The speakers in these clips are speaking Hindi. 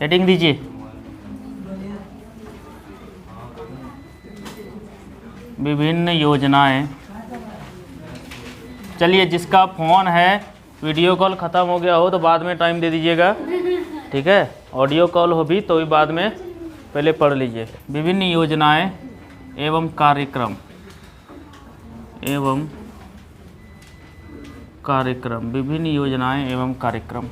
हेडिंग दीजिए। विभिन्न योजनाएं। चलिए, जिसका फ़ोन है वीडियो कॉल ख़त्म हो गया हो तो बाद में टाइम दे दीजिएगा, ठीक है। ऑडियो कॉल हो भी तो भी बाद में, पहले पढ़ लीजिए। विभिन्न योजनाएं एवं कार्यक्रम, विभिन्न योजनाएं एवं कार्यक्रम।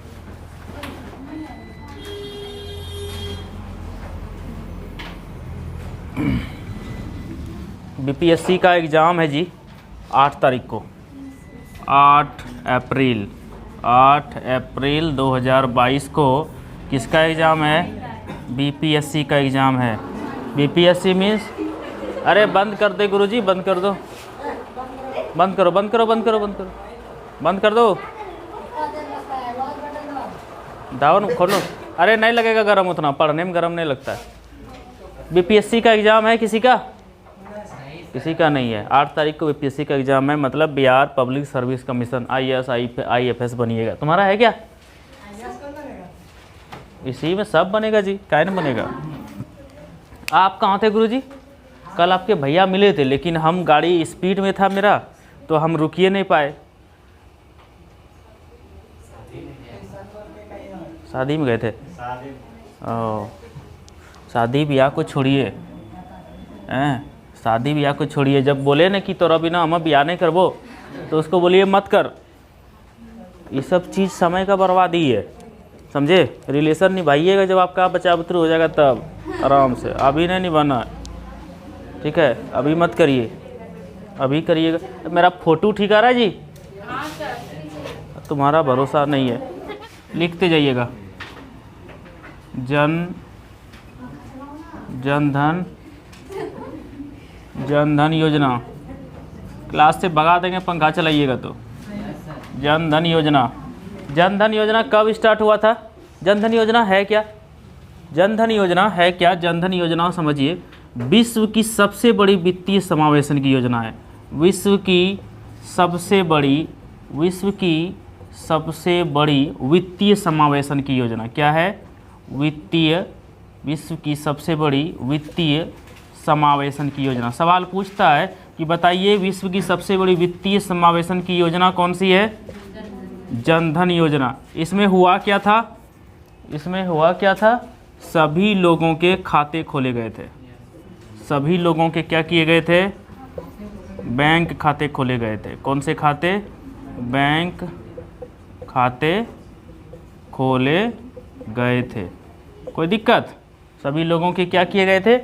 बीपीएससी का एग्ज़ाम है जी 8 तारीख को, 8 अप्रैल 2022 को किसका एग्ज़ाम है? बीपीएससी का एग्ज़ाम है। बीपीएससी मीन्स, अरे बंद कर दे गुरुजी, बंद कर दो, बंद करो, बंद करो, बंद करो, बंद करो, बंद कर दो, दावन खोलो। अरे नहीं लगेगा गरम, उतना पढ़ने में गरम नहीं लगता है। बीपीएससी का एग्ज़ाम है किसी का? किसी का नहीं है। 8 तारीख को बीपीएससी का एग्ज़ाम है, मतलब Bihar public service commission, IAS IFS बनिएगा। तुम्हारा है क्या? इसी में सब बनेगा जी, काहे नहीं बनेगा। आप कहाँ थे गुरुजी? कल आपके भैया मिले थे, लेकिन हम गाड़ी स्पीड में था मेरा, तो हम रुकिए नहीं पाए। शादी में गए थे? ओह, शादी ब्याह को छोड़िए, शादी ब्याह को छोड़िए। जब बोले ना कि तोरा बिना हम ब्याह नहीं करबो, तो उसको बोलिए मत कर। ये सब चीज़ समय का बर्बादी है, समझे। रिलेशन निभाइएगा जब आपका बच्चा बुतरू हो जाएगा तब, आराम से। अभी नहीं निभाना, ठीक है। अभी मत करिए, अभी करिएगा। मेरा फोटो ठीक आ रहा है जी? तुम्हारा भरोसा नहीं है। लिखते जाइएगा। जन धन योजना। क्लास से भगा देंगे, पंखा चलाइएगा तो। जन धन योजना कब स्टार्ट हुआ था? जन धन योजना है क्या? जन धन योजना है क्या? जन धन योजना समझिए, विश्व की सबसे बड़ी वित्तीय समावेशन की योजना है। विश्व की सबसे बड़ी वित्तीय समावेशन की योजना क्या है? विश्व की सबसे बड़ी वित्तीय समावेशन की योजना। सवाल पूछता है कि बताइए विश्व की सबसे बड़ी वित्तीय समावेशन की योजना कौन सी है? जन धन योजना। इसमें हुआ क्या था? सभी लोगों के खाते खोले गए थे। सभी लोगों के क्या किए गए थे? बैंक खाते खोले गए थे। कौन से खाते? बैंक खाते खोले गए थे। कोई दिक्कत? सभी लोगों के क्या किए गए थे?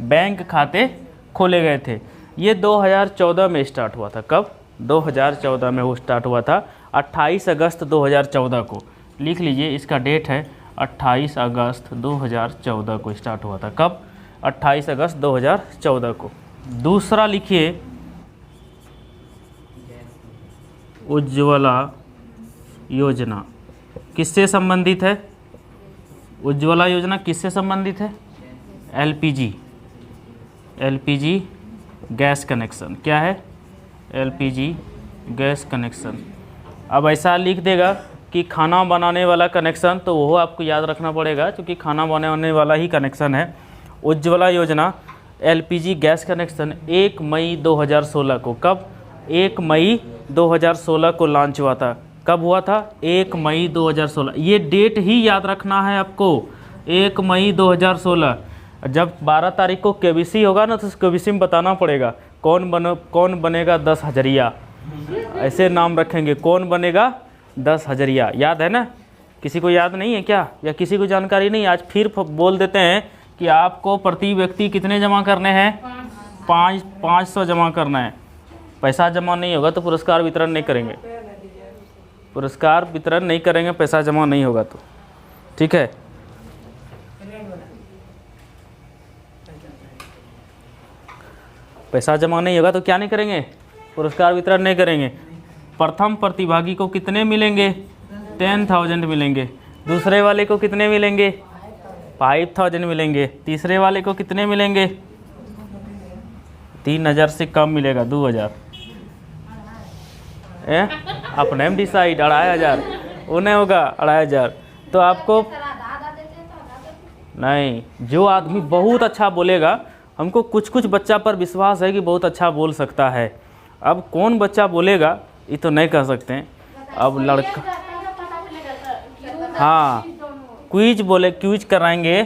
बैंक खाते खोले गए थे। ये 2014 में स्टार्ट हुआ था। कब? 2014 में वो स्टार्ट हुआ था, 28 अगस्त 2014 को। लिख लीजिए, इसका डेट है 28 अगस्त 2014 को स्टार्ट हुआ था। कब? 28 अगस्त 2014 को। दूसरा लिखिए, उज्ज्वला योजना किससे संबंधित है? उज्ज्वला योजना किससे संबंधित है? LPG gas connection. क्या है? LPG gas connection. अब ऐसा लिख देगा कि खाना बनाने वाला कनेक्शन, तो वो आपको याद रखना पड़ेगा क्योंकि खाना बनाने वाला ही कनेक्शन है। उज्ज्वला योजना एलपीजी गैस कनेक्शन 1 मई 2016 को। कब? 1 मई 2016 को लॉन्च हुआ था। कब हुआ था? 1 मई 2016। ये डेट ही याद रखना है आपको, 1 मई 2016। जब 12 तारीख को केबीसी होगा ना, तो उस केबीसी में बताना पड़ेगा कौन बनेगा 10 हजरिया। ऐसे नाम रखेंगे, कौन बनेगा 10 हजरिया। याद है ना? किसी को याद नहीं है क्या? या किसी को जानकारी नहीं? आज फिर बोल देते हैं कि आपको प्रति व्यक्ति कितने जमा करने हैं? 500 जमा करना है। पैसा जमा नहीं होगा तो पुरस्कार वितरण नहीं करेंगे। पुरस्कार वितरण नहीं करेंगे, पैसा जमा नहीं होगा तो, ठीक है। पैसा जमा नहीं होगा तो क्या नहीं करेंगे? पुरस्कार वितरण नहीं करेंगे। प्रथम प्रतिभागी को कितने मिलेंगे? 10,000 मिलेंगे। दूसरे वाले को कितने मिलेंगे? 5,000 मिलेंगे। तीसरे वाले को कितने मिलेंगे? 3,000 से कम मिलेगा, 2,000। अपने डिसाइड 2,500 उन्हें होगा 2,500। तो आपको नहीं, जो आदमी बहुत अच्छा बोलेगा, हमको कुछ कुछ बच्चा पर विश्वास है कि बहुत अच्छा बोल सकता है। अब कौन बच्चा बोलेगा ये तो नहीं कह सकते हैं। अब लड़का, हाँ क्विज बोले, क्विज कराएंगे,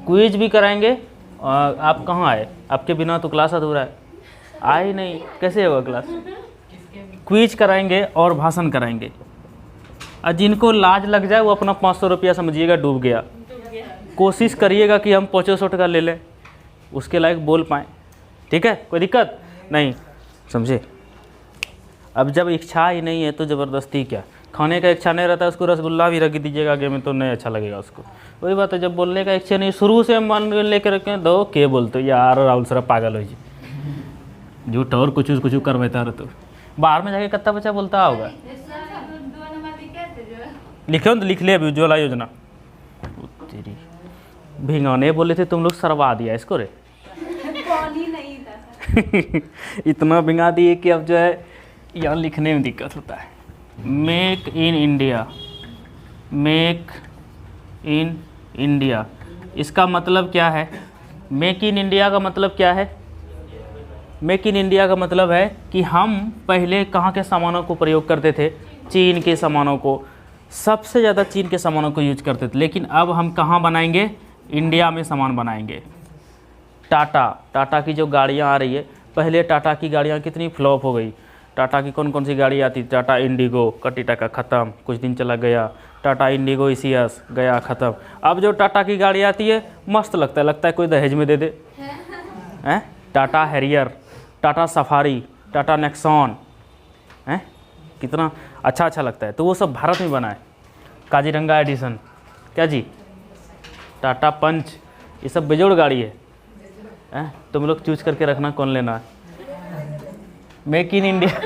क्विज भी कराएंगे। आप कहाँ आए? आपके बिना तो क्लास अधूरा है। आए ही नहीं, कैसे होगा क्लास? क्विज कराएंगे और भाषण कराएंगे। और जिनको लाज लग जाए वो अपना 500 रुपया समझिएगा डूब गया। कोशिश करिएगा कि हम 500 टका ले लें, उसके लायक बोल पाएँ। ठीक है, कोई दिक्कत नहीं, समझे? अब जब इच्छा ही नहीं है तो ज़बरदस्ती क्या? खाने का इच्छा नहीं रहता है उसको रसगुल्ला भी रख दीजिएगा आगे में तो नहीं अच्छा लगेगा उसको। वही बात है, जब बोलने का इच्छा नहीं, शुरू से मन लेकर रखें दो के बोलते यार राहुल सर पागल हो जी, झूठ और कुछ करवाता रहे। तो बाहर में जाके कितना बच्चा बोलता होगा। लिखे तो लिख ले अभी, उज्ज्वला योजना। तेरी भिंगाने बोले थे तुम लोग, सरवा दिया इसको रे। इतना भिंगा दिए कि अब जो है यहाँ लिखने में दिक्कत होता है। Make in India, make in India, इसका मतलब क्या है? मेक इन इंडिया का मतलब क्या है? मेक इन इंडिया का मतलब है कि हम पहले कहाँ के सामानों को प्रयोग करते थे? चीन के सामानों को, सबसे ज़्यादा चीन के सामानों को यूज करते थे। लेकिन अब हम कहाँ बनाएंगे? इंडिया में सामान बनाएंगे। टाटा की जो गाड़ियाँ आ रही है, पहले टाटा की गाड़ियाँ कितनी फ्लॉप हो गई। टाटा की कौन कौन सी गाड़ी आती? टाटा इंडिगो, कटी टका ख़त्म, कुछ दिन चला गया। टाटा इंडिगो ECS गया ख़त्म। अब जो टाटा की गाड़ी आती है मस्त लगता है कोई दहेज में दे दे। हैं? Tata Harrier, Tata safari, Tata Nexon, हैं? कितना अच्छा लगता है। तो वो सब भारत में बना है। काजीरंगा एडिशन, क्या जी, टाटा पंच, ये सब बेजोड़ गाड़ी है। तुम लोग चूज करके रखना कौन लेना है। Make in India,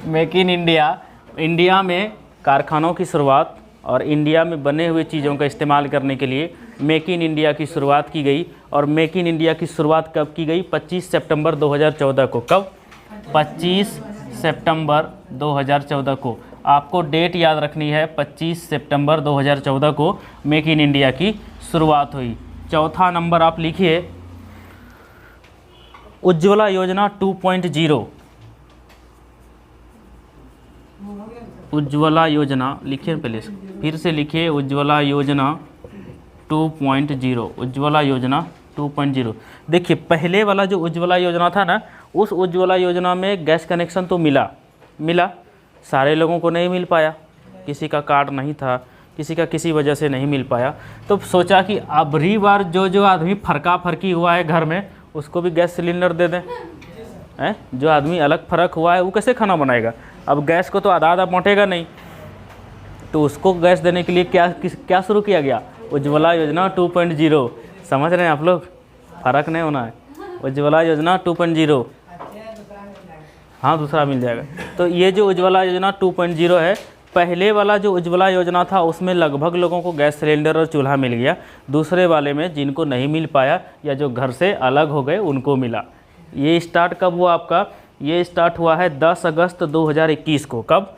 make in India, India में कारखानों की शुरुआत और इंडिया में बने हुए चीज़ों का इस्तेमाल करने के लिए मेक इन इंडिया की शुरुआत की गई। और मेक इन इंडिया की शुरुआत कब की गई? 25 सितंबर 2014 को। कब? 25 सितंबर 2014 को। आपको डेट याद रखनी है, 25 सितंबर 2014 को मेक इन इंडिया की शुरुआत हुई। चौथा नंबर आप लिखिए, उज्ज्वला योजना 2.0। उज्ज्वला योजना लिखिए पहले, फिर से लिखिए, उज्ज्वला योजना 2.0। उज्ज्वला योजना 2.0। देखिए पहले वाला जो उज्ज्वला योजना था ना, उस उज्ज्वला योजना में गैस कनेक्शन तो मिला, सारे लोगों को नहीं मिल पाया। किसी का कार्ड नहीं था, किसी का किसी वजह से नहीं मिल पाया। तो सोचा कि अबरी बार जो आदमी फर्की हुआ है घर में, उसको भी गैस सिलेंडर दे दें। जो आदमी अलग फर्क हुआ है वो कैसे खाना बनाएगा? अब गैस को तो आधा बांटेगा नहीं, तो उसको गैस देने के लिए क्या शुरू किया गया? उज्ज्वला योजना 2.0। समझ रहे हैं आप लोग? फ़र्क नहीं होना है। उज्ज्वला योजना 2.0, हाँ दूसरा मिल जाएगा। तो ये जो उज्ज्वला योजना 2.0 है, पहले वाला जो उज्ज्वला योजना था उसमें लगभग लोगों को गैस सिलेंडर और चूल्हा मिल गया। दूसरे वाले में जिनको नहीं मिल पाया या जो घर से अलग हो गए उनको मिला। ये स्टार्ट कब हुआ आपका? ये स्टार्ट हुआ है 10 अगस्त 2021 को। कब?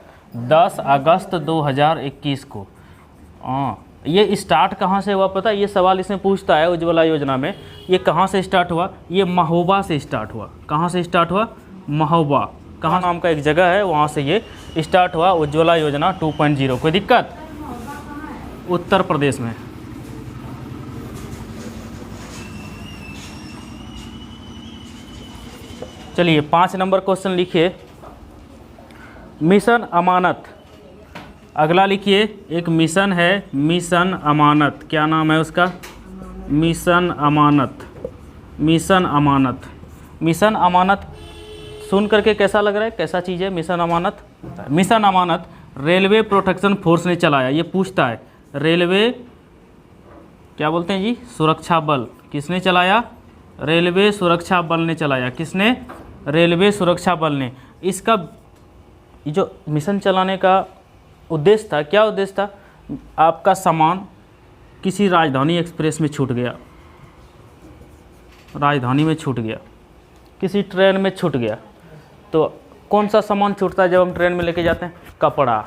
10 अगस्त 2021 को। ये स्टार्ट कहाँ से हुआ पता? ये सवाल इसमें पूछता है उज्ज्वला योजना में। ये कहाँ से स्टार्ट हुआ? ये महोबा से स्टार्ट हुआ। कहाँ से स्टार्ट हुआ? महोबा, कहाँ नाम का एक जगह है, वहाँ से ये स्टार्ट हुआ उज्ज्वला योजना 2.0। कोई दिक्कत? उत्तर प्रदेश में। चलिए 5 नंबर क्वेश्चन लिखिए, मिशन अमानत। अगला लिखिए, एक मिशन है, मिशन अमानत। क्या नाम है उसका? मिशन अमानत। मिशन अमानत। मिशन अमानत सुन करके कैसा लग रहा है? कैसा चीज़ है मिशन अमानत? मिशन अमानत रेलवे प्रोटेक्शन फोर्स ने चलाया। ये पूछता है रेलवे क्या बोलते हैं जी? सुरक्षा बल। किसने चलाया? रेलवे सुरक्षा बल ने चलाया। किसने? रेलवे सुरक्षा बल ने। इसका जो मिशन चलाने का उद्देश्य था, क्या उद्देश्य था? आपका सामान किसी राजधानी एक्सप्रेस में छूट गया, राजधानी में छूट गया, किसी ट्रेन में छूट गया, तो कौन सा सामान छूटता है जब हम ट्रेन में लेके जाते हैं? कपड़ा।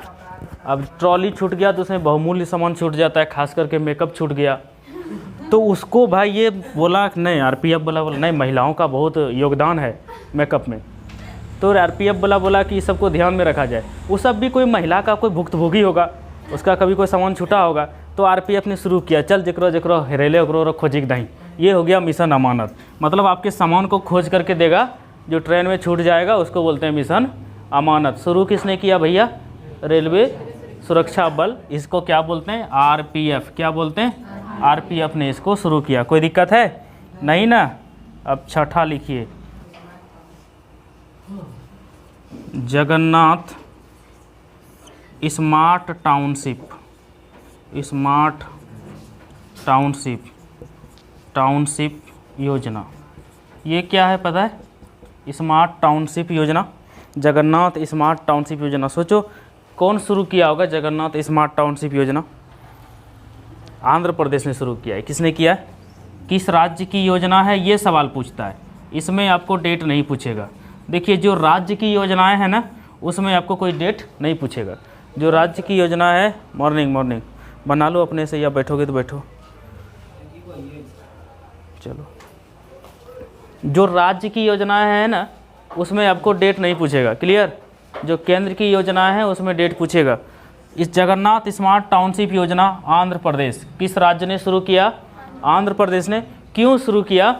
अब ट्रॉली छूट गया तो उसमें बहुमूल्य सामान छूट जाता है, खास करके मेकअप छूट गया। तो उसको भाई ये बोला कि नहीं, आरपीएफ बोला नहीं, महिलाओं का बहुत योगदान है मेकअप में। तो आरपीएफ बोला कि सबको ध्यान में रखा जाए। वो सब भी कोई महिला का कोई भुक्तभोगी होगा, उसका कभी कोई सामान छूटा होगा, तो आरपीएफ ने शुरू किया, चल जकरो जकरो हेरेले ओकरो खोजी दही। ये हो गया मिशन अमानत। मतलब आपके सामान को खोज करके देगा, जो ट्रेन में छूट जाएगा उसको बोलते हैं मिशन अमानत। शुरू किसने किया भैया? रेलवे सुरक्षा बल, इसको क्या बोलते हैं? आरपीएफ। क्या बोलते हैं? आरपीएफ ने इसको शुरू किया। कोई दिक्कत है? नहीं ना। अब छठा लिखिए, Jagannath smart township. Smart township योजना, ये क्या है पता है? स्मार्ट टाउनशिप योजना, जगन्नाथ स्मार्ट टाउनशिप योजना। सोचो कौन शुरू किया होगा जगन्नाथ स्मार्ट टाउनशिप योजना? आंध्र प्रदेश ने शुरू किया है। किसने किया है? किस राज्य की योजना है, ये सवाल पूछता है। इसमें आपको डेट नहीं पूछेगा। देखिए जो राज्य की योजनाएं हैं ना, उसमें आपको कोई डेट नहीं पूछेगा। जो राज्य की योजना है, मॉर्निंग बना लो अपने से, या बैठोगे तो बैठो। चलो, जो राज्य की योजना है ना, उसमें आपको डेट नहीं पूछेगा। क्लियर? जो केंद्र की योजना है उसमें डेट पूछेगा। इस जगन्नाथ स्मार्ट टाउनशिप योजना आंध्र प्रदेश, किस राज्य ने शुरू किया? आंध्र प्रदेश ने। क्यों शुरू किया?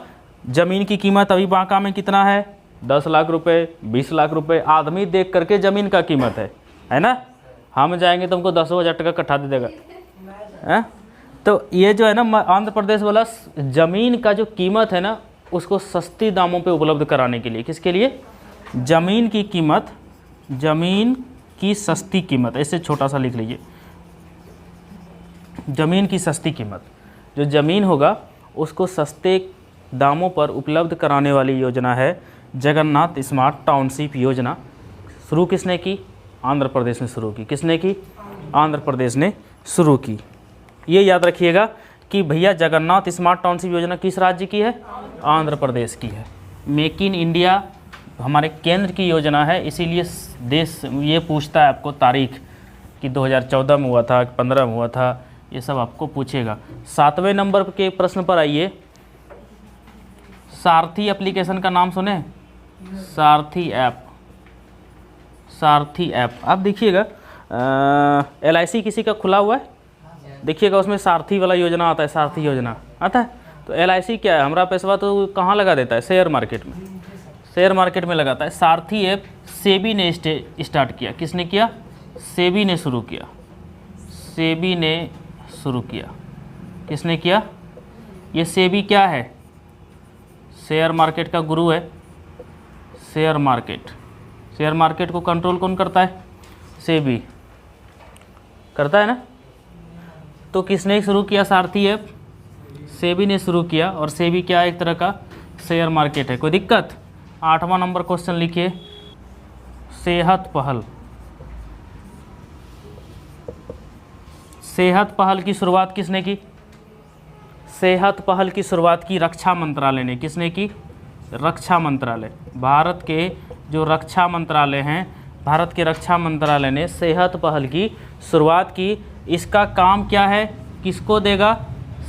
ज़मीन की कीमत अभी बांका में कितना है? 10 लाख रुपए, 20 लाख रुपए। आदमी देख करके ज़मीन का कीमत है ना? हम जाएंगे तो हमको 10,000 टका कट्ठा दे देगा है? तो ये जो है ना, आंध्र प्रदेश वाला ज़मीन का जो कीमत है ना, उसको सस्ती दामों पे उपलब्ध कराने के लिए। किसके लिए? ज़मीन की कीमत, ज़मीन की सस्ती कीमत, ऐसे छोटा सा लिख लीजिए, ज़मीन की सस्ती कीमत। जो ज़मीन होगा उसको सस्ते दामों पर उपलब्ध कराने वाली योजना है जगन्नाथ स्मार्ट टाउनशिप योजना। शुरू किसने की? आंध्र प्रदेश ने शुरू की। किसने की? आंध्र प्रदेश ने शुरू की। ये याद रखिएगा कि भैया जगन्नाथ स्मार्ट टाउनशिप योजना किस राज्य की है? आंध्र प्रदेश की है। मेक इन इंडिया हमारे केंद्र की योजना है, इसीलिए देश ये पूछता है आपको तारीख कि 2014 में हुआ था, 15 में हुआ था, ये सब आपको पूछेगा। 7वें नंबर के प्रश्न पर आइए। सारथी एप्लीकेशन का नाम सुने? सारथी ऐप, सारथी ऐप। आप देखिएगा LIC किसी का खुला हुआ है, देखिएगा उसमें सारथी वाला योजना आता है, सारथी योजना आता है। तो LIC क्या है? हमारा पैसा तो कहाँ लगा देता है? शेयर मार्केट में, शेयर मार्केट में लगाता है। सारथी ऐप सेबी ने स्टार्ट किया। किसने किया? सेबी ने शुरू किया। सेबी ने शुरू किया। किसने किया? ये सेबी क्या है? शेयर मार्केट का गुरु है। शेयर मार्केट, शेयर मार्केट को कंट्रोल कौन करता है? सेबी करता है ना। तो किसने शुरू किया सारथी ऐप? सेबी ने शुरू किया। और सेबी क्या है? एक तरह का शेयर मार्केट है। कोई दिक्कत? 8वां नंबर क्वेश्चन लिखिए, सेहत पहल। सेहत पहल की शुरुआत किसने की? सेहत पहल की शुरुआत की रक्षा मंत्रालय ने। किसने की? रक्षा मंत्रालय। भारत के जो रक्षा मंत्रालय हैं, भारत के रक्षा मंत्रालय ने सेहत पहल की शुरुआत की। इसका काम क्या है? किसको देगा?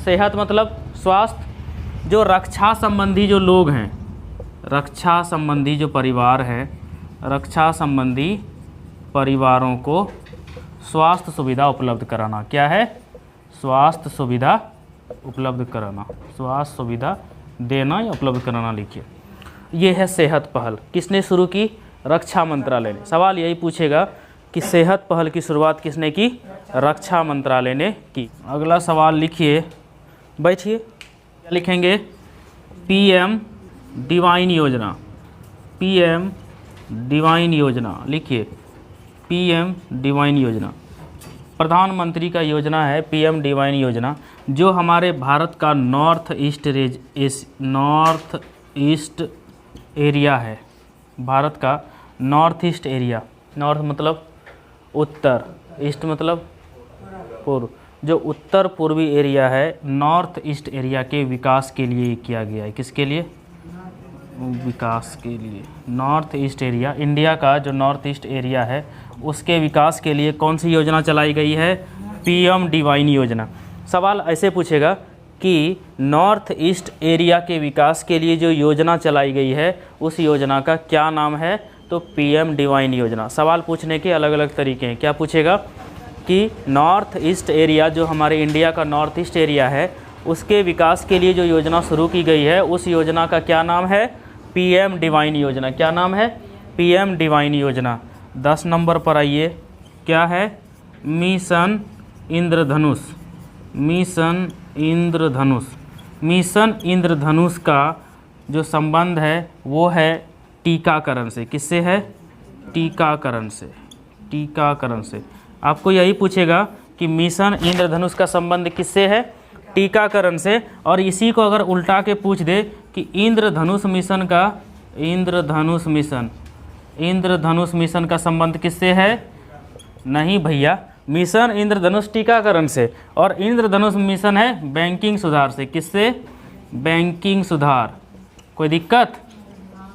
सेहत मतलब स्वास्थ्य। जो रक्षा संबंधी जो लोग हैं, रक्षा संबंधी जो परिवार हैं, रक्षा संबंधी परिवारों को स्वास्थ्य सुविधा उपलब्ध कराना। क्या है? स्वास्थ्य सुविधा उपलब्ध कराना, स्वास्थ्य सुविधा देना या उपलब्ध कराना लिखिए। ये है सेहत पहल। किसने शुरू की? रक्षा मंत्रालय ने। सवाल यही पूछेगा कि सेहत पहल की शुरुआत किसने की? रक्षा मंत्रालय ने की। अगला सवाल लिखिए, बैठिए। क्या लिखेंगे? PM डिवाइन योजना। PM डिवाइन योजना लिखिए। PM डिवाइन योजना प्रधानमंत्री का योजना है। PM डिवाइन योजना जो हमारे भारत का नॉर्थ ईस्ट एरिया है। भारत का नॉर्थ ईस्ट एरिया, नॉर्थ मतलब उत्तर, ईस्ट मतलब पूर्व, जो उत्तर पूर्वी एरिया है, नॉर्थ ईस्ट एरिया के विकास के लिए किया गया है। किसके लिए? विकास के लिए, नॉर्थ ईस्ट एरिया, इंडिया का जो नॉर्थ ईस्ट एरिया है उसके विकास के लिए कौन सी योजना चलाई गई है? पीएम डिवाइन योजना। सवाल ऐसे पूछेगा कि नॉर्थ ईस्ट एरिया के विकास के लिए जो योजना चलाई गई है उस योजना का क्या नाम है? तो पीएम डिवाइन योजना। सवाल पूछने के अलग अलग तरीके हैं। क्या पूछेगा कि नॉर्थ ईस्ट एरिया, जो हमारे इंडिया का नॉर्थ ईस्ट एरिया है, उसके विकास के लिए जो योजना शुरू की गई है उस योजना का क्या नाम है? पीएम डिवाइन योजना। क्या नाम है? पीएम डिवाइन योजना। 10 नंबर पर आइए, क्या है? मिशन इंद्रधनुष। मिशन इंद्रधनुष। मिशन इंद्रधनुष का जो संबंध है वो है टीकाकरण से। किससे है? टीकाकरण से। टीकाकरण से। आपको यही पूछेगा कि मिशन इंद्रधनुष का संबंध किससे है? टीकाकरण से। और इसी को अगर उल्टा के पूछ दे कि इंद्रधनुष मिशन का संबंध किससे है? नहीं भैया, मिशन इंद्रधनुष टीकाकरण से, और इंद्रधनुष मिशन है बैंकिंग सुधार से। किससे? बैंकिंग सुधार। कोई दिक्कत?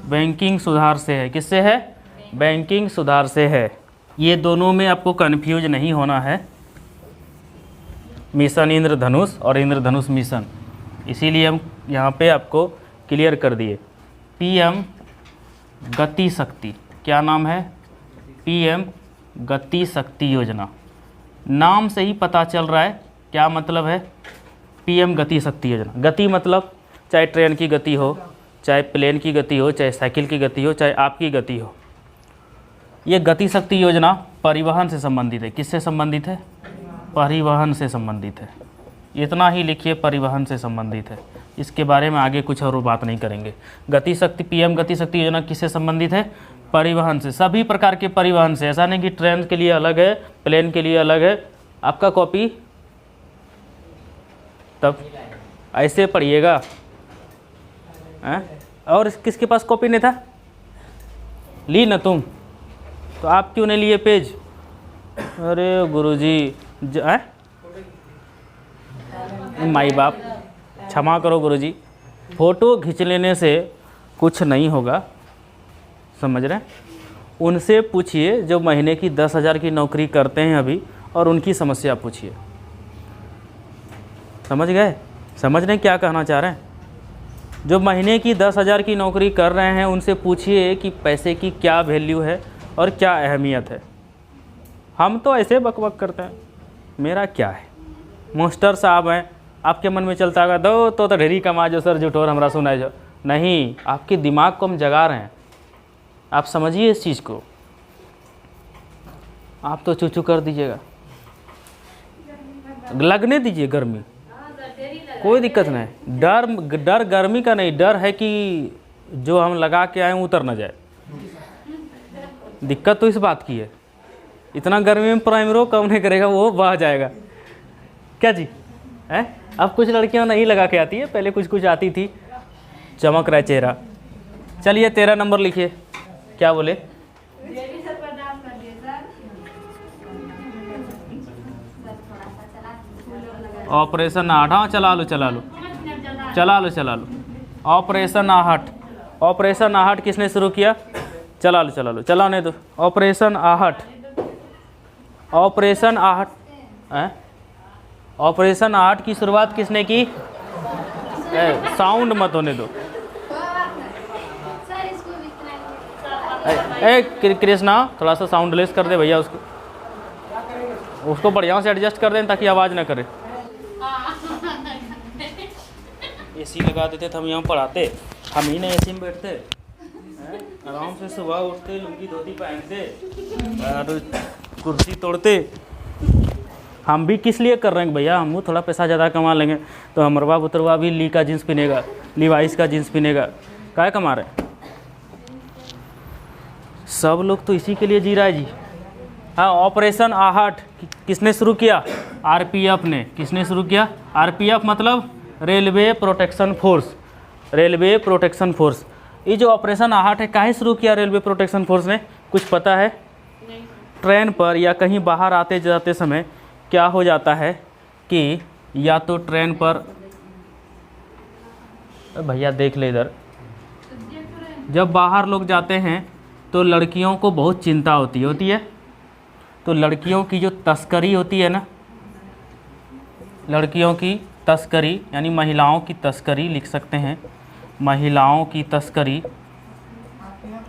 बैंकिंग सुधार से है। किससे है? बैंकिंग सुधार से है। ये दोनों में आपको कन्फ्यूज नहीं होना है, मिशन इंद्रधनुष और इंद्रधनुष मिशन, इसीलिए हम यहाँ पे आपको क्लियर कर दिए। पीएम गति शक्ति, क्या नाम है? पीएम गति शक्ति योजना। नाम से ही पता चल रहा है क्या मतलब है पीएम गति शक्ति योजना। गति मतलब चाहे ट्रेन की गति हो, चाहे प्लेन की गति हो, चाहे साइकिल की गति हो, चाहे आपकी गति हो। ये गति शक्ति योजना परिवहन से संबंधित है। किससे संबंधित है? परिवहन से संबंधित है। इतना ही लिखिए, परिवहन से संबंधित है। इसके बारे में आगे कुछ और बात नहीं करेंगे। गति शक्ति, पीएम गति शक्ति योजना किससे संबंधित है? परिवहन से। सभी प्रकार के परिवहन से। ऐसा नहीं कि ट्रेन के लिए अलग है, प्लेन के लिए अलग है। आपका कॉपी तब ऐसे पढ़िएगा। और किसके पास कॉपी नहीं था? ली ना तुम, तो आप क्यों नहीं लिए पेज? अरे गुरुजी, माई बाप, क्षमा करो गुरुजी, फ़ोटो खींच लेने से कुछ नहीं होगा, समझ रहे हैं? उनसे पूछिए जो महीने की 10,000 की नौकरी करते हैं अभी, और उनकी समस्या पूछिए। समझ गए? समझ रहे हैं क्या कहना चाह रहे हैं? जो महीने की 10,000 की नौकरी कर रहे हैं उनसे पूछिए कि पैसे की क्या वैल्यू है और क्या अहमियत है। हम तो ऐसे बकबक करते हैं, मेरा क्या है? मास्टर साहब हैं, आपके मन में चलता होगा दो तो ढेरी कमा जो सर झूठोर हमरा सुनाए जो। नहीं, आपके दिमाग को हम जगा रहे हैं, आप समझिए इस चीज़ को। आप तो चू चू कर दीजिएगा, लगने दीजिए गर्मी, कोई दिक्कत नहीं। डर गर्मी का नहीं, डर है कि जो हम लगा के आए उतर ना जाए। दिक्कत तो इस बात की है, इतना गर्मी में प्राइमरो कम नहीं करेगा, वो बह जाएगा। क्या जी है? अब कुछ लड़कियां नहीं लगा के आती है, पहले कुछ कुछ आती थी, चमक रहा है चेहरा। चलिए 13 नंबर लिखिए। क्या बोले? ऑपरेशन आहट। हाँ, चला लो। ऑपरेशन आहट। ऑपरेशन आहट किसने शुरू किया? चलाने दो। ऑपरेशन आहट की शुरुआत किसने की? साउंड मत होने दो। कृष्णा, थोड़ा सा साउंड लेस कर दे भैया, उसको बढ़िया से एडजस्ट कर दें ताकि आवाज़ ना करे। एसी लगा देते तो हम यहाँ पढ़ाते, हम ही नहीं एसी में बैठते, आराम से सुबह उठते, लुंगी धोती पहनते और कुर्सी तोड़ते। हम भी किस लिए कर रहे हैं भैया? हम थोड़ा पैसा ज़्यादा कमा लेंगे तो हमारा पुत्रवा भी ली का जीन्स पहनेगा, लीवाइस का जीन्स पहनेगा। क्या कमा रहे? सब लोग तो इसी के लिए जी रहा है जी। हाँ, ऑपरेशन आहट किसने शुरू किया? आरपीएफ ने। किसने शुरू किया? आरपीएफ मतलब railway protection force. Railway protection force. ये जो ऑपरेशन आहट है काहे शुरू किया रेलवे प्रोटेक्शन फोर्स ने? कुछ पता है? नहीं। ट्रेन पर या कहीं बाहर आते जाते समय क्या हो जाता है कि या तो ट्रेन पर, भैया देख ले इधर, जब बाहर लोग जाते हैं तो लड़कियों को बहुत चिंता होती है। तो लड़कियों की जो तस्करी होती है ना, लड़कियों की तस्करी यानी महिलाओं की तस्करी लिख सकते हैं, महिलाओं की तस्करी।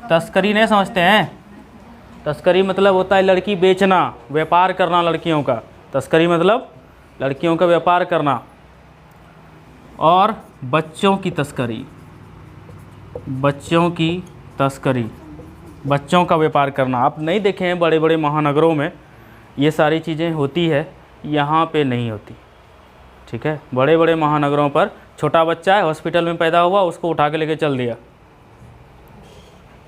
तस्करी नहीं समझते हैं? तस्करी मतलब होता है लड़की बेचना, व्यापार करना लड़कियों का। तस्करी मतलब लड़कियों का व्यापार करना। और बच्चों की तस्करी, बच्चों की तस्करी, बच्चों का व्यापार करना। आप नहीं देखे हैं बड़े बड़े महानगरों में ये सारी चीज़ें होती है, यहाँ पे नहीं होती। ठीक है, बड़े बड़े महानगरों पर छोटा बच्चा है, हॉस्पिटल में पैदा हुआ, उसको उठा के लेके चल दिया।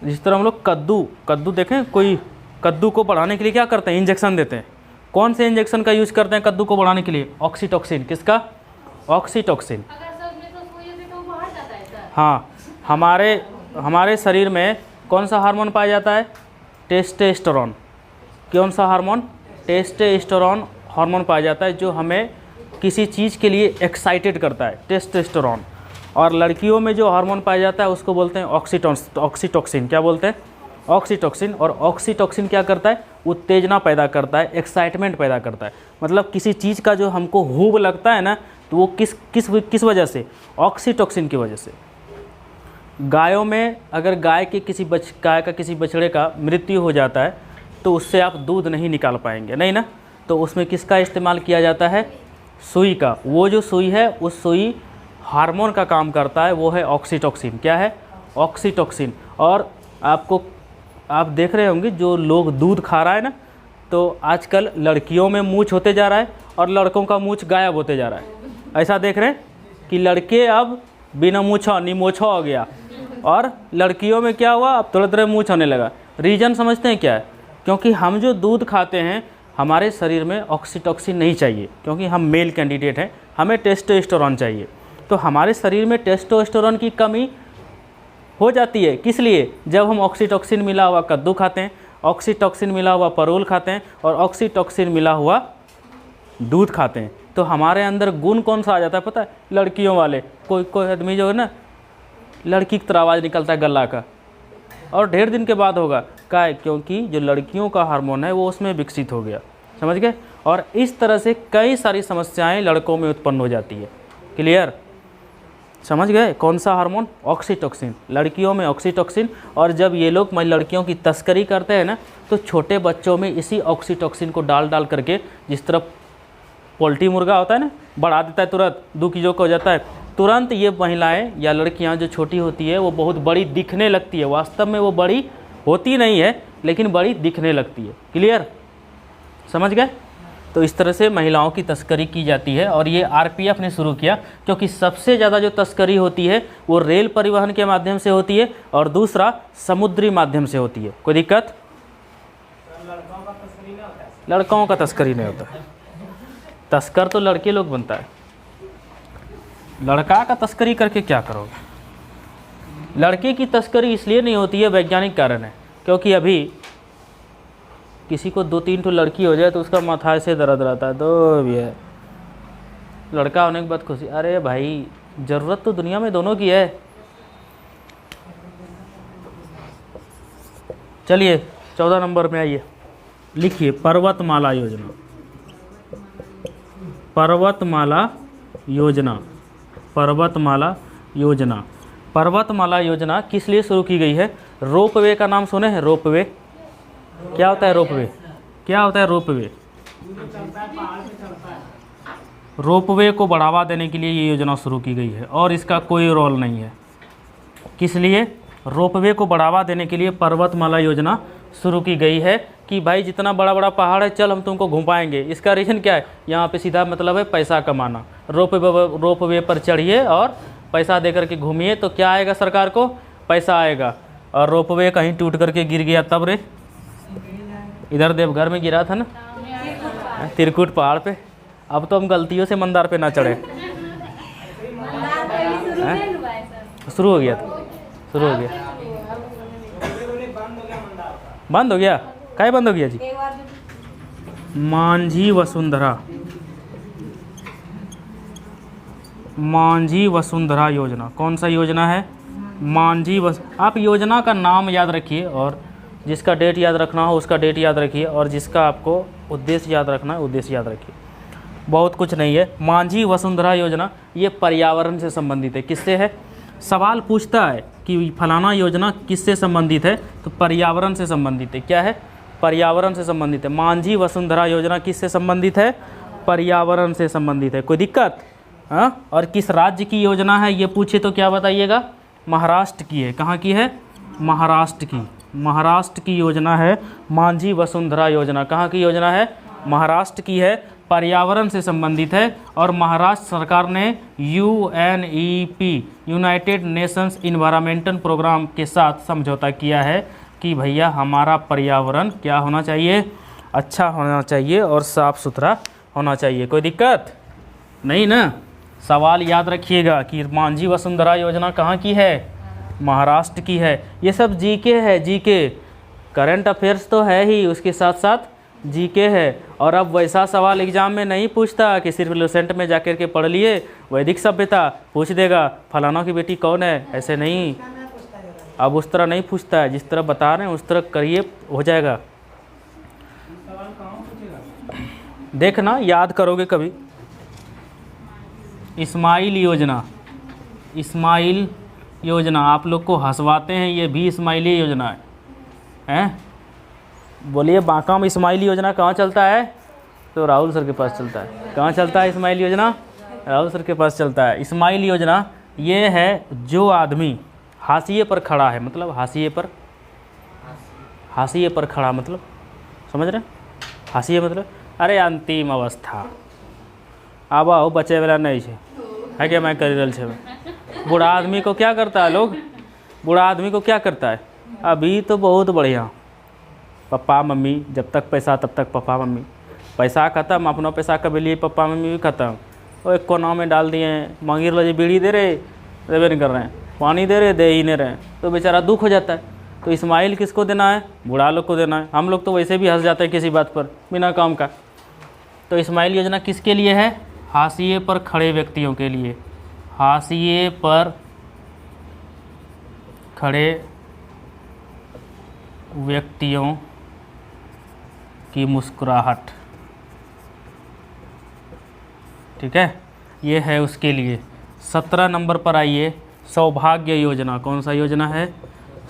जिस तरह हम लोग कद्दू देखें, कोई कद्दू को बढ़ाने के लिए क्या करते हैं? इंजेक्शन देते हैं। कौन से इंजेक्शन का यूज करते हैं कद्दू को बढ़ाने के लिए? ऑक्सीटॉक्सिन। किसका? ऑक्सीटॉक्सिन। हाँ, हमारे शरीर में कौन सा हार्मोन पाया जाता है? टेस्टोस्टेरोन। कौन सा हार्मोन? टेस्टोस्टेरोन हार्मोन पाया जाता है जो हमें किसी चीज़ के लिए एक्साइटेड करता है, टेस्टोस्टेरोन। और लड़कियों में जो हार्मोन पाया जाता है उसको बोलते हैं ऑक्सीटॉक्सिन। क्या बोलते हैं? ऑक्सीटॉक्सिन। और ऑक्सीटॉक्सिन क्या करता है? उत्तेजना पैदा करता है, एक्साइटमेंट पैदा करता है। मतलब किसी चीज़ का जो हमको हुब लगता है ना, तो वो किस वजह से? ऑक्सीटॉक्सिन की वजह से। गायों में अगर गाय का किसी बछड़े का मृत्यु हो जाता है तो उससे आप दूध नहीं निकाल पाएंगे, नहीं ना? तो उसमें किसका इस्तेमाल किया जाता है? सुई का। वो जो सुई है, उस सुई हार्मोन का काम करता है, वो है ऑक्सीटॉक्सिन। क्या है? ऑक्सीटॉक्सिन। और आप देख रहे होंगे जो लोग दूध खा रहा है ना, तो आजकल लड़कियों में मूंछ होते जा रहा है और लड़कों का मूंछ गायब होते जा रहा है। ऐसा देख रहे हैं कि लड़के अब बिना मूंछा निमोछा हो गया, और लड़कियों में क्या हुआ? अब थोड़ा मूंछ होने लगा। रीज़न समझते हैं क्या है? क्योंकि हम जो दूध खाते हैं, हमारे शरीर में ऑक्सीटॉक्सिन नहीं चाहिए, क्योंकि हम मेल कैंडिडेट हैं, हमें टेस्टोस्टेरोन चाहिए। तो हमारे शरीर में टेस्टोस्टेरोन की कमी हो जाती है। किस लिए? जब हम ऑक्सीटॉक्सिन मिला हुआ कद्दू खाते हैं, ऑक्सीटॉक्सिन मिला हुआ परवल खाते हैं, और ऑक्सीटॉक्सिन मिला हुआ दूध खाते हैं, तो हमारे अंदर गुण कौन सा आ जाता है पता है? लड़कियों वाले। कोई आदमी जो है ना, लड़की की तरह आवाज़ निकलता है गला का, और ढेर दिन के बाद होगा। क्या है? क्योंकि जो लड़कियों का हार्मोन है वो उसमें विकसित हो गया। समझ गए? और इस तरह से कई सारी समस्याएं लड़कों में उत्पन्न हो जाती है। क्लियर? समझ गए? कौन सा हार्मोन? ऑक्सीटॉक्सिन। लड़कियों में ऑक्सीटॉक्सिन। और जब ये लोग लड़कियों की तस्करी करते हैं ना, तो छोटे बच्चों में इसी ऑक्सीटॉक्सिन को डाल करके, जिस तरह पोल्ट्री मुर्गा होता है ना, बढ़ा देता है, तुरंत 2 किलो का हो जाता है, तुरंत ये महिलाएं या लड़कियां जो छोटी होती है वो बहुत बड़ी दिखने लगती है। वास्तव में वो बड़ी होती नहीं है, लेकिन बड़ी दिखने लगती है। क्लियर? समझ गए? तो इस तरह से महिलाओं की तस्करी की जाती है, और ये आरपीएफ ने शुरू किया, क्योंकि सबसे ज़्यादा जो तस्करी होती है वो रेल परिवहन के माध्यम से होती है, और दूसरा समुद्री माध्यम से होती है। कोई दिक्कत? लड़कों का तस्करी नहीं होता है। तस्कर तो लड़के लोग बनता है। लड़का का तस्करी करके क्या करोगे? लड़के की तस्करी इसलिए नहीं होती है, वैज्ञानिक कारण है। क्योंकि अभी किसी को 2-3 तो लड़की हो जाए तो उसका माथा से दर्द रहता है, तो भी है। लड़का होने के बाद खुशी। अरे भाई, ज़रूरत तो दुनिया में दोनों की है। चलिए 14 नंबर में आइए, लिखिए पर्वतमाला योजना। पर्वतमाला योजना, पर्वतमाला योजना। पर्वतमाला योजना किस लिए शुरू की गई है? रोपवे का नाम सुने हैं? रोपवे क्या होता है? रोपवे क्या होता है? रोपवे रोपवे को बढ़ावा देने के लिए ये योजना शुरू की गई है, और इसका कोई रोल नहीं है। किस लिए? रोपवे को बढ़ावा देने के लिए पर्वतमाला योजना शुरू की गई है कि भाई जितना बड़ा बड़ा पहाड़ है, चल हम तुमको घुमाएंगे। इसका रीज़न क्या है? यहाँ पे सीधा मतलब है पैसा कमाना। रोपवे पर चढ़िए और पैसा दे करके घूमिए, तो क्या आएगा? सरकार को पैसा आएगा। और रोपवे कहीं टूट करके गिर गया तब रे? इधर देवघर में गिरा था ना, त्रिकुट पहाड़ पे। अब तो हम गलतियों से मंदार पे ना चढ़े। शुरू हो गया था, शुरू हो गया। बंद हो गया? काहे बंद हो गया जी? मांझी वसुंधरा, मांझी वसुंधरा योजना। कौन सा योजना है? मांझी वस, आप योजना का नाम याद रखिए और जिसका डेट याद रखना हो उसका डेट याद रखिए और जिसका आपको उद्देश्य याद रखना है उद्देश्य याद रखिए। बहुत कुछ नहीं है। मांझी वसुंधरा योजना ये पर्यावरण से संबंधित है। किससे है? सवाल पूछता है कि फलाना योजना किससे संबंधित है, तो पर्यावरण से संबंधित है। क्या है? पर्यावरण से संबंधित है। मांझी वसुंधरा योजना किससे संबंधित है? पर्यावरण से संबंधित है। कोई दिक्कत? हाँ। और किस राज्य की योजना है ये पूछे तो क्या बताइएगा? महाराष्ट्र की है। कहाँ की है? महाराष्ट्र की। महाराष्ट्र की योजना है मांझी वसुंधरा योजना। कहाँ की योजना है? महाराष्ट्र की है। पर्यावरण से संबंधित है और महाराष्ट्र सरकार ने UNEP United Nations environmental programme के साथ समझौता किया है कि भैया हमारा पर्यावरण क्या होना चाहिए? अच्छा होना चाहिए और साफ़ सुथरा होना चाहिए। कोई दिक्कत नहीं ना? सवाल याद रखिएगा कि मांझी वसुंधरा योजना कहाँ की है? महाराष्ट्र की है। ये सब जीके है, जीके। करंट अफेयर्स तो है ही, उसके साथ साथ जीके है। और अब वैसा सवाल एग्जाम में नहीं पूछता कि सिर्फ लुसेंट में जाकर के पढ़ लिए, वैदिक सभ्यता पूछ देगा फलाना की बेटी कौन है, ऐसे नहीं। अब उस तरह नहीं पूछता है, जिस तरह बता रहे हैं उस तरह करिए, हो जाएगा। देखना, याद करोगे कभी। इस्माइल योजना, इस्माइल योजना आप लोग को हंसवाते हैं, ये भी इस्माइली योजना है। हैं? बोलिए बांका में इस्माइली योजना कहाँ चलता है? तो राहुल सर के पास चलता है। कहाँ चलता है इस्माइल योजना? राहुल सर के पास चलता है। इस्माइल योजना ये है जो आदमी हाशिए पर खड़ा है, मतलब हाशिए पर, हाशिए पर खड़ा मतलब समझ रहे? हाशिए मतलब अरे अंतिम अवस्था, अब आओ बचे वाला नहीं है क्या मैं कर रहा छे। बूढ़ा आदमी को क्या करता है लोग? बूढ़ा आदमी को क्या करता है? अभी तो बहुत बढ़िया, पापा मम्मी जब तक पैसा तब तक पापा मम्मी, पैसा ख़त्म, अपना पैसा कभी लिए पापा मम्मी भी ख़त्म। वो एक कोना में डाल दिए हैं, मांगी लो जी बीड़ी दे रहे, देवे नहीं कर रहे हैं, पानी दे रहे, दे ही नहीं रहे, तो बेचारा दुख हो जाता है। तो इस्माइल किसको देना है? बूढ़ा लोग को देना है। हम लोग तो वैसे भी हंस जाते हैं किसी बात पर बिना काम का। तो इस्माइल योजना किसके लिए है? हाशिए पर खड़े व्यक्तियों के लिए। हाशिए पर खड़े व्यक्तियों की मुस्कुराहट, ठीक है, ये है उसके लिए। 17 नंबर पर आइए, सौभाग्य योजना। कौन सा योजना है?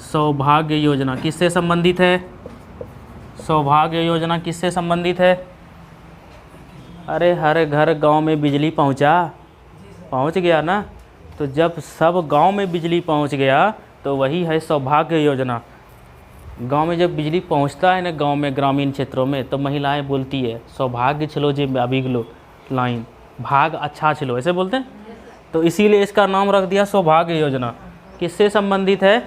सौभाग्य योजना किससे संबंधित है? सौभाग्य योजना किससे संबंधित है? अरे हर घर गांव में बिजली पहुंच गया ना, तो जब सब गांव में बिजली पहुंच गया तो वही है सौभाग्य योजना। गांव में जब बिजली पहुंचता है ना, गांव में ग्रामीण क्षेत्रों में, तो महिलाएं बोलती है सौभाग्य छलो जे अभी गलो लाइन, भाग अच्छा छलो, ऐसे बोलते हैं। तो इसीलिए इसका नाम रख दिया सौभाग्य योजना। किससे संबंधित है?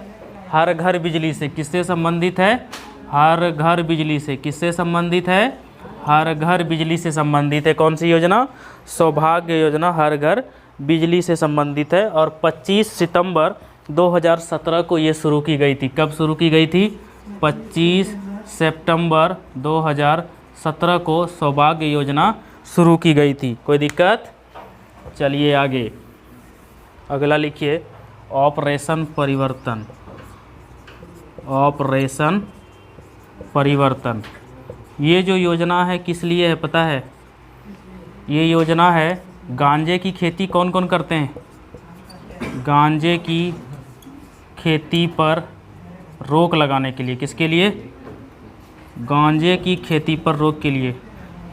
हर घर बिजली से। किससे संबंधित है? हर घर बिजली से। किससे संबंधित है? हर घर बिजली से संबंधित है। कौन सी योजना? सौभाग्य योजना हर घर बिजली से संबंधित है। और 25 सितंबर 2017 को ये शुरू की गई थी। कब शुरू की गई थी? 25 सितंबर 2017 को सौभाग्य योजना शुरू की गई थी। कोई दिक्कत? चलिए आगे, अगला लिखिए, ऑपरेशन परिवर्तन। ऑपरेशन परिवर्तन ये जो योजना है किस लिए है पता है? ये योजना है गांजे की खेती कौन कौन करते हैं? गांजे की खेती पर रोक लगाने के लिए। किसके लिए? गांजे की खेती पर रोक के लिए।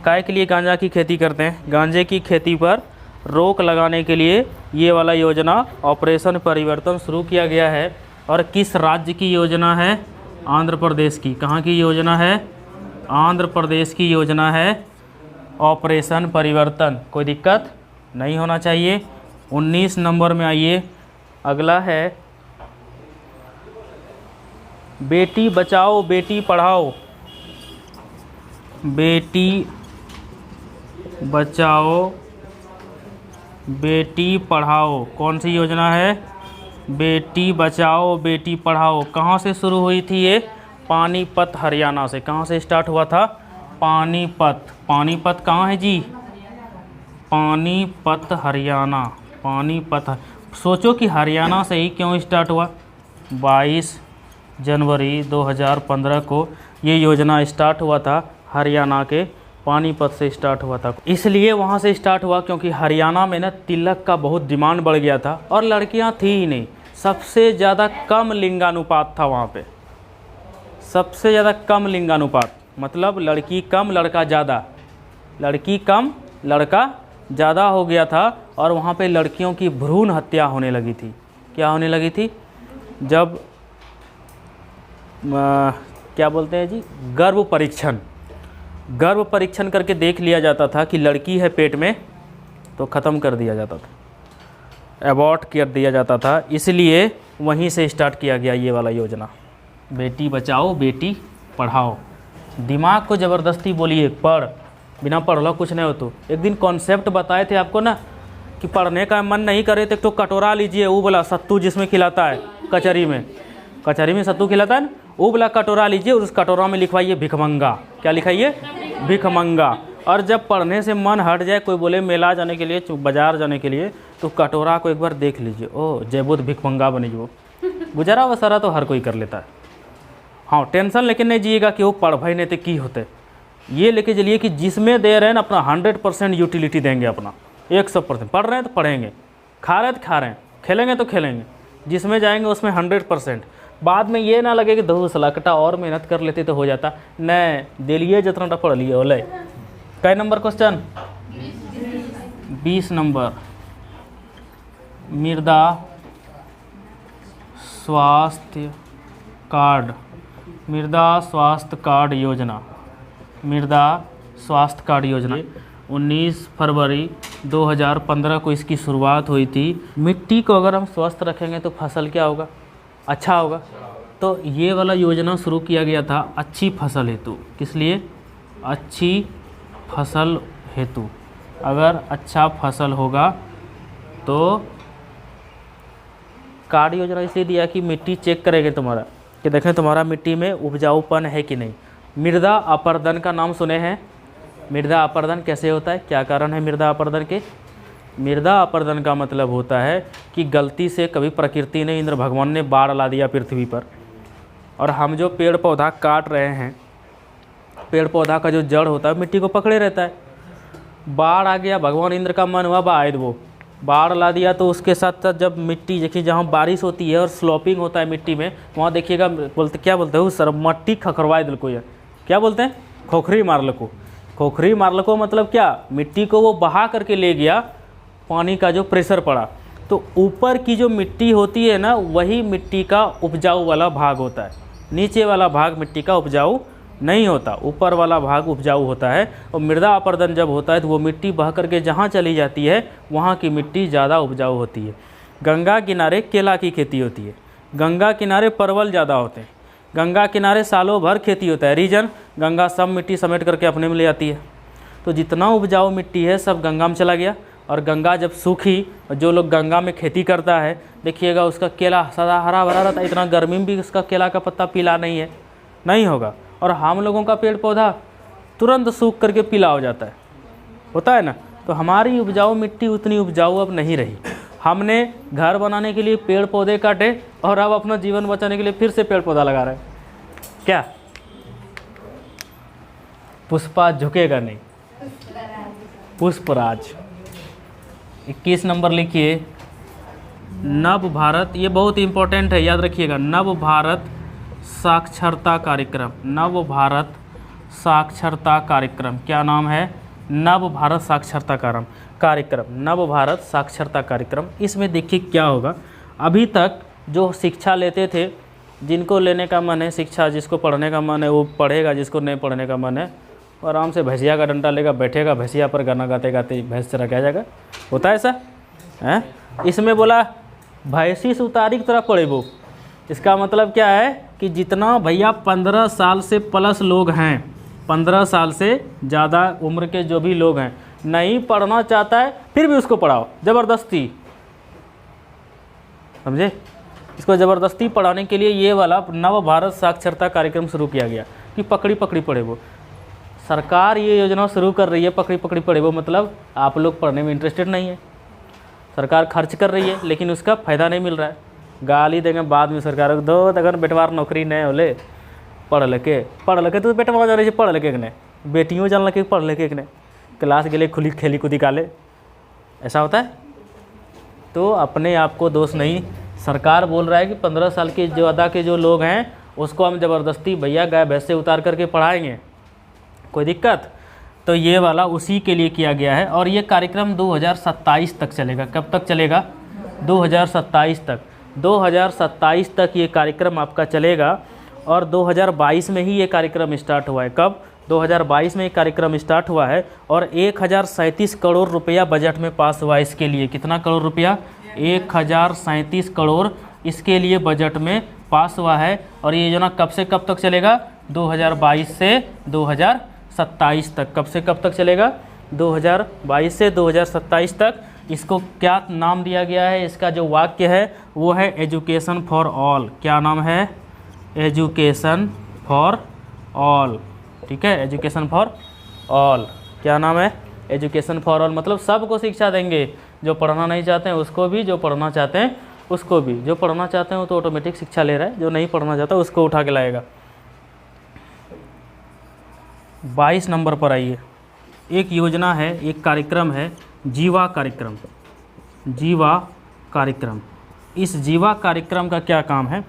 काय के लिए गांजा की खेती करते हैं? गांजे की खेती पर रोक लगाने के लिए ये वाला योजना ऑपरेशन परिवर्तन शुरू किया गया है। और किस राज्य की योजना है? आंध्र प्रदेश की। कहाँ की योजना है? आंध्र प्रदेश की योजना है ऑपरेशन परिवर्तन। कोई दिक्कत नहीं होना चाहिए। 19 नंबर में आइए, अगला है बेटी बचाओ बेटी पढ़ाओ। बेटी बचाओ बेटी पढ़ाओ कौन सी योजना है? बेटी बचाओ बेटी पढ़ाओ। कहाँ से शुरू हुई थी ये? पानीपत हरियाणा से। कहाँ से स्टार्ट हुआ था? पानीपत। पानीपत कहाँ है जी? पानीपत हरियाणा। पानीपत सोचो कि हरियाणा से ही क्यों स्टार्ट हुआ। 22 जनवरी 2015 को ये योजना स्टार्ट हुआ था, हरियाणा के पानीपत से स्टार्ट हुआ था। इसलिए वहाँ से स्टार्ट हुआ क्योंकि हरियाणा में ना तिलक का बहुत डिमांड बढ़ गया था और लड़कियाँ थी ही नहीं, सबसे ज़्यादा कम लिंगानुपात था वहाँ पे, सबसे ज़्यादा कम लिंगानुपात, मतलब लड़की कम लड़का ज़्यादा, लड़की कम लड़का ज़्यादा हो गया था। और वहाँ पे लड़कियों की भ्रूण हत्या होने लगी थी। क्या होने लगी थी? जब क्या बोलते हैं जी, गर्भ परीक्षण करके देख लिया जाता था कि लड़की है पेट में, तो ख़त्म कर दिया जाता था, अबॉर्ट कर दिया जाता था। इसलिए वहीं से स्टार्ट किया गया ये वाला योजना, बेटी बचाओ बेटी पढ़ाओ। दिमाग को ज़बरदस्ती बोलिए पढ़, बिना पढ़ कुछ नहीं हो। तो एक दिन कॉन्सेप्ट बताए थे आपको ना कि पढ़ने का मन नहीं करे तो कटोरा लीजिए, वो बोला सत्तू जिसमें खिलाता है कचहरी में सत्तू खिलाता है ना, वो बोला कटोरा लीजिए और उस कटोरा में लिखवाइए भिखमंगा। क्या लिखाइए? भिखमंगा। और जब पढ़ने से मन हट जाए, कोई बोले मेला जाने के लिए, बाजार जाने के लिए, तो कटोरा को एक बार देख लीजिए, ओ जयबुद्ध भिखमंगा बनी जो गुजारा वसारा तो हर कोई कर लेता है। हाँ, टेंशन लेकिन नहीं जिएगा कि वो पढ़ भाई नहीं तो की होते, ये लेके चलिए कि जिसमें दे रहे हैं ना अपना 100% यूटिलिटी देंगे, अपना 100%। पढ़ रहे हैं तो पढ़ेंगे, खा रहे हैं तो खा रहे हैं, खेलेंगे तो खेलेंगे, जिसमें जाएंगे उसमें 100%। बाद में ये ना लगे कि 2 सलाकटा और मेहनत कर लेते तो हो जाता, नहीं दिलिए जितना पढ़ लिए बोले। कै नंबर क्वेश्चन? 20 नंबर। मृदा स्वास्थ्य कार्ड, मृदा स्वास्थ्य कार्ड योजना, मृदा स्वास्थ्य कार्ड योजना 19 फरवरी 2015 को इसकी शुरुआत हुई थी। मिट्टी को अगर हम स्वस्थ रखेंगे तो फसल क्या होगा? अच्छा होगा। तो ये वाला योजना शुरू किया गया था अच्छी फसल हेतु। किस लिए? अच्छी फसल हेतु। अगर अच्छा फसल होगा तो कार्ड योजना इसलिए दिया कि मिट्टी चेक करेंगे तुम्हारा, कि देखें तुम्हारा मिट्टी में उपजाऊपन है कि नहीं। मृदा अपर्दन का नाम सुने हैं? मृदा अपर्दन कैसे होता है? क्या कारण है मृदा अपर्दन के? मृदा अपर्दन का मतलब होता है कि गलती से कभी प्रकृति ने, इंद्र भगवान ने बाढ़ ला दिया पृथ्वी पर, और हम जो पेड़ पौधा काट रहे हैं, पेड़ पौधा का जो जड़ होता है मिट्टी को पकड़े रहता है। बाढ़ आ गया, भगवान इंद्र का मन हुआ बाढ़, वो बाढ़ ला दिया, तो उसके साथ साथ जब मिट्टी देखिए जहाँ बारिश होती है और स्लोपिंग होता है मिट्टी में, वहाँ देखिएगा बोलते क्या बोलते हैं सर, मट्टी खखरवाए दिल को, क्या बोलते हैं? खोखरी मार लो। खोखरी मार लो मतलब क्या? मिट्टी को वो बहा करके ले गया, पानी का जो प्रेशर पड़ा, तो ऊपर की जो मिट्टी होती है ना, वही मिट्टी का उपजाऊ वाला भाग होता है। नीचे वाला भाग मिट्टी का उपजाऊ नहीं होता, ऊपर वाला भाग उपजाऊ होता है। और मृदा अपर्दन जब होता है तो वो मिट्टी बह करके जहाँ चली जाती है वहाँ की मिट्टी ज़्यादा उपजाऊ होती है। गंगा किनारे केला की खेती होती है, गंगा किनारे परवल ज़्यादा होते हैं, गंगा किनारे सालों भर खेती होता है। रीजन, गंगा सब मिट्टी समेट करके अपने में ले आती है। तो जितना उपजाऊ मिट्टी है सब गंगा में चला गया। और गंगा जब सूखी, जो लोग गंगा में खेती करता है देखिएगा उसका केला सदा हरा भरा रहता है, इतना गर्मी में भी उसका केला का पत्ता पीला नहीं होगा। और हम लोगों का पेड़ पौधा तुरंत सूख करके पीला हो जाता है, होता है ना। तो हमारी उपजाऊ मिट्टी उतनी उपजाऊ अब नहीं रही। हमने घर बनाने के लिए पेड़ पौधे काटे और अब अपना जीवन बचाने के लिए फिर से पेड़ पौधा लगा रहे हैं। क्या पुष्पा झुकेगा नहीं? पुष्पराज। 21 नंबर लिखिए, नव भारत, ये बहुत इंपॉर्टेंट है, याद रखिएगा। नव भारत साक्षरता कार्यक्रम, नव भारत साक्षरता कार्यक्रम, क्या नाम है? नव भारत साक्षरता कार्यक्रम, नव भारत साक्षरता कार्यक्रम। इसमें देखिए क्या होगा, अभी तक जो शिक्षा लेते थे, जिनको लेने का मन है शिक्षा, जिसको पढ़ने का मन है वो पढ़ेगा, जिसको नहीं पढ़ने का मन है आराम से भैंसिया का डंडा लेगा, बैठेगा भैंसिया पर, गाना गाते गाते भैंस चरा के आ जाएगा। होता है ऐसा है? इसमें बोला भैंसी से उतारी की तरह पढ़े वो। इसका मतलब क्या है कि जितना भैया 15 साल से प्लस लोग हैं, 15 साल से ज़्यादा उम्र के जो भी लोग हैं, नहीं पढ़ना चाहता है फिर भी उसको पढ़ाओ ज़बरदस्ती, समझे? इसको ज़बरदस्ती पढ़ाने के लिए ये वाला नव भारत साक्षरता कार्यक्रम शुरू किया गया कि पकड़ी पकड़ी पढ़े वो। सरकार ये योजना शुरू कर रही है, पकड़ी पकड़ी पढ़े वो, मतलब आप लोग पढ़ने में इंटरेस्टेड नहीं है। सरकार खर्च कर रही है लेकिन उसका फ़ायदा नहीं मिल रहा है। गाली देंगे बाद में सरकार को, दो अगर बेटवार नौकरी नहीं होले पढ़ लके तो बेटवा जा रही है पढ़ लके ने, बेटियों जान लगे पढ़ लके ने, क्लास के लिए खुली खेली कूदी काले, ऐसा होता है। तो अपने आप को दोष नहीं, सरकार बोल रहा है कि 15 साल के ज़्यादा के जो लोग हैं उसको हम ज़बरदस्ती भैया गाय भैंस से उतार करके पढ़ाएंगे, कोई दिक्कत। तो ये वाला उसी के लिए किया गया है और ये कार्यक्रम 2027 तक चलेगा। कब तक चलेगा? 2027 तक। 2027 तक ये कार्यक्रम आपका चलेगा और 2022 में ही ये कार्यक्रम स्टार्ट हुआ है। कब? 2022 में ये कार्यक्रम स्टार्ट हुआ है और 1037 करोड़ रुपया बजट में पास हुआ इसके लिए। कितना करोड़ रुपया? 1037 करोड़ इसके लिए बजट में पास हुआ है। और ये योजना कब से कब तक चलेगा? 2022 से 2027 तक। कब से कब तक चलेगा? 2022 से 2027 तक। इसको क्या नाम दिया गया है? इसका जो वाक्य है वो है एजुकेशन फॉर ऑल। क्या नाम है? Education for all. ठीक है, एजुकेशन फॉर ऑल। क्या नाम है? Education for all. मतलब सबको शिक्षा देंगे, जो पढ़ना नहीं चाहते हैं उसको भी, जो पढ़ना चाहते हैं उसको भी। जो पढ़ना चाहते हैं वो तो ऑटोमेटिक शिक्षा ले रहा है, जो नहीं पढ़ना चाहता उसको उठा के लाएगा। 22 नंबर पर आइए। एक योजना है, एक कार्यक्रम है, जीवा कार्यक्रम। जीवा कार्यक्रम। इस जीवा कार्यक्रम का क्या काम है?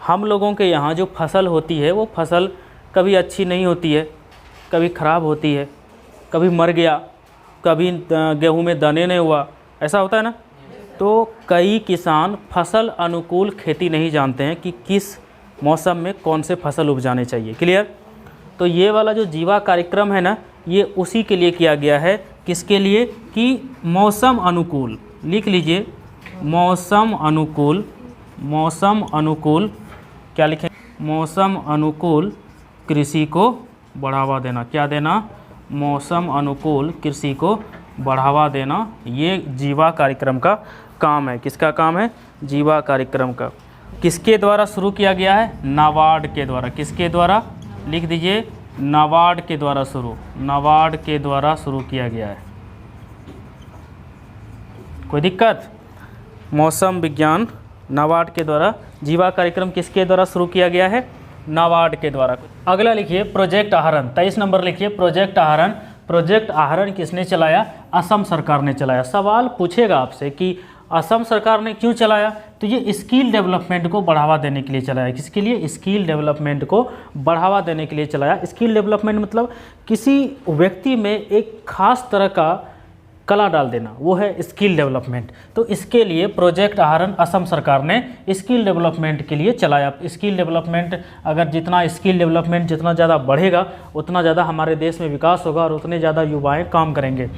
हम लोगों के यहाँ जो फसल होती है वो फसल कभी अच्छी नहीं होती है, कभी ख़राब होती है, कभी मर गया, कभी गेहूं में दाने नहीं हुआ, ऐसा होता है ना। तो कई किसान फसल अनुकूल खेती नहीं जानते हैं कि किस मौसम में कौन से फसल उपजाने चाहिए। क्लियर? तो ये वाला जो जीवा कार्यक्रम है ना, ये उसी के लिए किया गया है। किसके लिए? कि मौसम अनुकूल, लिख लीजिए, मौसम अनुकूल। मौसम अनुकूल क्या लिखें? मौसम अनुकूल कृषि को बढ़ावा देना। क्या देना? मौसम अनुकूल कृषि को बढ़ावा देना। ये जीवा कार्यक्रम का काम है। किसका काम है? जीवा कार्यक्रम का। किसके द्वारा शुरू किया गया है? नाबार्ड के द्वारा। किसके द्वारा? लिख दीजिए, नाबार्ड के द्वारा शुरू। नाबार्ड के द्वारा शुरू किया गया है। कोई दिक्कत? मौसम विज्ञान नाबार्ड के द्वारा। जीवा कार्यक्रम किसके द्वारा शुरू किया गया है? नाबार्ड के द्वारा। अगला लिखिए प्रोजेक्ट आहरण। 23 नंबर लिखिए प्रोजेक्ट आहरण। प्रोजेक्ट आहरण किसने चलाया? असम सरकार ने चलाया। सवाल पूछेगा आपसे कि असम सरकार ने क्यों चलाया? तो ये स्किल डेवलपमेंट को बढ़ावा देने के लिए चलाया। किसके लिए? स्किल डेवलपमेंट को बढ़ावा देने के लिए चलाया। स्किल डेवलपमेंट मतलब किसी व्यक्ति में एक खास तरह का कला डाल देना, वो है स्किल डेवलपमेंट। तो इसके लिए प्रोजेक्ट आहरण असम सरकार ने स्किल डेवलपमेंट के लिए चलाया। स्किल डेवलपमेंट, अगर जितना स्किल डेवलपमेंट जितना ज़्यादा बढ़ेगा उतना ज़्यादा हमारे देश में विकास होगा और उतने ज़्यादा युवाएं काम करेंगे।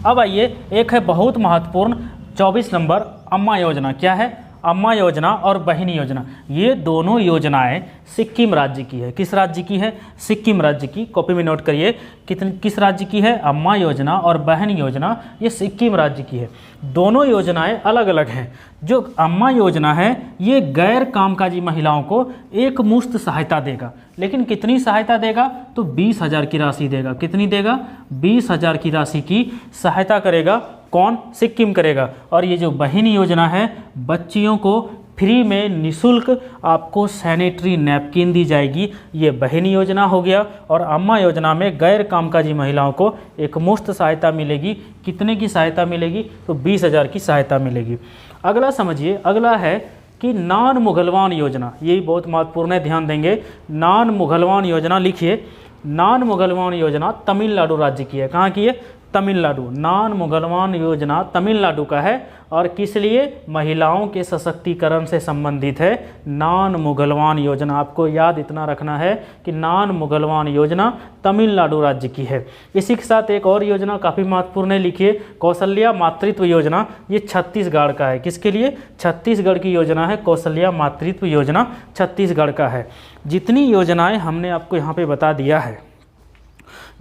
अब आइए, एक है बहुत महत्वपूर्ण 24 नंबर अम्मा योजना। क्या है? अम्मा योजना और बहिनी योजना। ये दोनों योजनाएं सिक्किम राज्य की है। किस राज्य की है? सिक्किम राज्य की। कॉपी में नोट करिए, किस राज्य की है? अम्मा योजना और बहन योजना ये सिक्किम राज्य की है। दोनों योजनाएं अलग अलग हैं। जो अम्मा योजना है ये गैर कामकाजी महिलाओं को एक मुश्त सहायता देगा। लेकिन कितनी सहायता देगा? तो 20,000 की राशि देगा। कितनी देगा? 20,000 की राशि की सहायता करेगा। कौन? सिक्किम करेगा। और ये जो बहन योजना है, बच्चियों को फ्री में निःशुल्क आपको सैनिटरी नैपकिन दी जाएगी। ये बहन योजना हो गया। और अम्मा योजना में गैर कामकाजी महिलाओं को एक मुफ्त सहायता मिलेगी। कितने की सहायता मिलेगी? तो 20,000 की सहायता मिलेगी। अगला समझिए, अगला है कि नान मुगलवान योजना। ये बहुत महत्वपूर्ण है, ध्यान देंगे। नान मुगलवान योजना लिखिए। नान मुगलवान योजना तमिलनाडु राज्य की है। कहाँ की है? तमिलनाडु। नान मुगलवान योजना तमिलनाडु का है। और किस लिए? महिलाओं के सशक्तिकरण से संबंधित है नान मुगलवान योजना। आपको याद इतना रखना है कि नान मुगलवान योजना तमिलनाडु राज्य की है। इसी के साथ एक और योजना काफ़ी महत्वपूर्ण है, लिखिए कौशल्या मातृत्व योजना। ये छत्तीसगढ़ का है। किसके लिए? छत्तीसगढ़ की योजना है। कौशल्या मातृत्व योजना छत्तीसगढ़ का है। जितनी योजनाएँ हमने आपको यहाँ पर बता दिया है,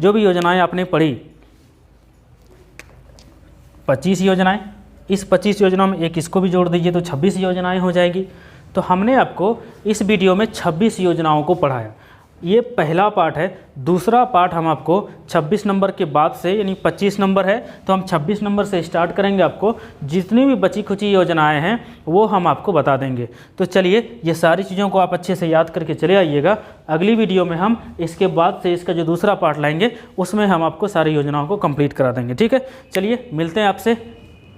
जो भी योजनाएँ आपने पढ़ी, 25 योजनाएं, इस 25 योजनाओं में एक इसको भी जोड़ दीजिए तो 26 योजनाएं हो जाएगी। तो हमने आपको इस वीडियो में 26 योजनाओं को पढ़ाया। ये पहला पार्ट है। दूसरा पार्ट हम आपको 26 नंबर के बाद से, यानी 25 नंबर है तो हम 26 नंबर से स्टार्ट करेंगे। आपको जितनी भी बची खुची योजनाएं हैं वो हम आपको बता देंगे। तो चलिए ये सारी चीज़ों को आप अच्छे से याद करके चले आइएगा। अगली वीडियो में हम इसके बाद से इसका जो दूसरा पार्ट लाएंगे उसमें हम आपको सारी योजनाओं को कंप्लीट करा देंगे। ठीक है, चलिए मिलते हैं आपसे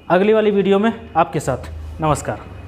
अगली वाली वीडियो में आपके साथ। नमस्कार।